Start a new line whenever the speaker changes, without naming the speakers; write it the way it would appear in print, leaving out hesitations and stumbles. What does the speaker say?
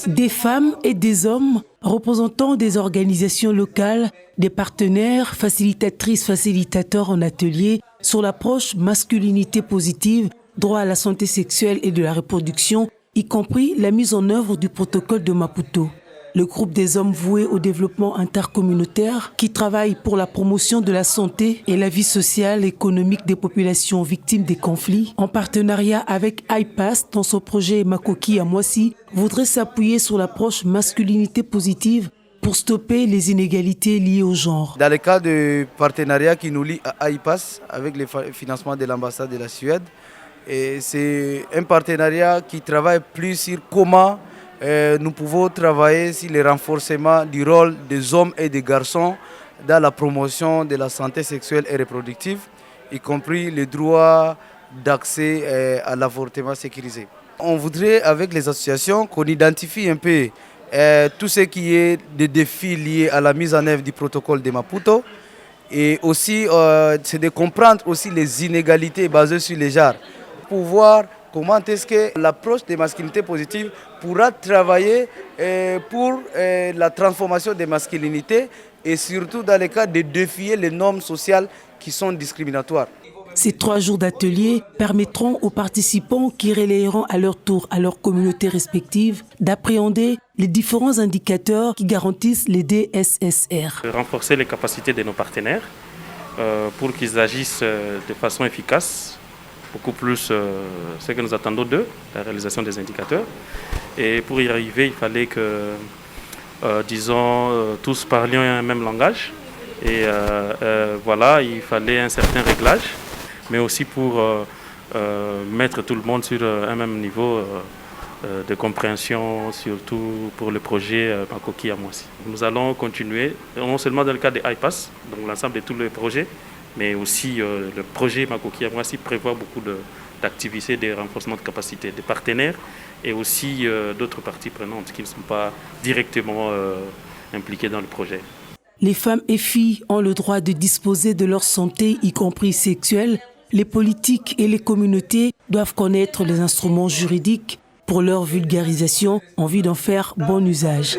Des femmes et des hommes représentant des organisations locales, des partenaires, facilitatrices, facilitateurs en atelier sur l'approche masculinité positive, droit à la santé sexuelle et de la reproduction, y compris la mise en œuvre du protocole de Maputo. Le groupe des hommes voués au développement intercommunautaire qui travaille pour la promotion de la santé et la vie sociale et économique des populations victimes des conflits, en partenariat avec IPAS dans son projet Makoki à Moissy, voudrait s'appuyer sur l'approche masculinité positive pour stopper les inégalités liées au genre.
Dans le cas du partenariat qui nous lie à IPAS avec le financement de l'ambassade de la Suède, c'est un partenariat qui travaille plus sur comment nous pouvons travailler sur le renforcement du rôle des hommes et des garçons dans la promotion de la santé sexuelle et reproductive, y compris le droit d'accès à l'avortement sécurisé. On voudrait, avec les associations, qu'on identifie un peu tout ce qui est des défis liés à la mise en œuvre du protocole de Maputo, et aussi c'est de comprendre aussi les inégalités basées sur les genres, pour voir comment est-ce que l'approche des masculinités positives pourra travailler pour la transformation des masculinités et surtout dans le cas de défier les normes sociales qui sont discriminatoires.
Ces 3 jours d'atelier permettront aux participants qui relayeront à leur tour à leur communauté respective d'appréhender les différents indicateurs qui garantissent les DSSR.
Renforcer les capacités de nos partenaires pour qu'ils agissent de façon efficace, beaucoup plus ce que nous attendons d'eux, la réalisation des indicateurs. Et pour y arriver, il fallait que, tous parlions un même langage. Et voilà, il fallait un certain réglage, mais aussi pour mettre tout le monde sur un même niveau de compréhension, surtout pour le projet Makoki à Moissy. Nous allons continuer, non seulement dans le cadre des IPAS, donc l'ensemble de tous les projets, mais aussi le projet Makoki à Moissy prévoit beaucoup d'activités de renforcement de capacité des partenaires et aussi d'autres parties prenantes qui ne sont pas directement impliquées dans le projet.
Les femmes et filles ont le droit de disposer de leur santé, y compris sexuelle. Les politiques et les communautés doivent connaître les instruments juridiques pour leur vulgarisation en vue d'en faire bon usage.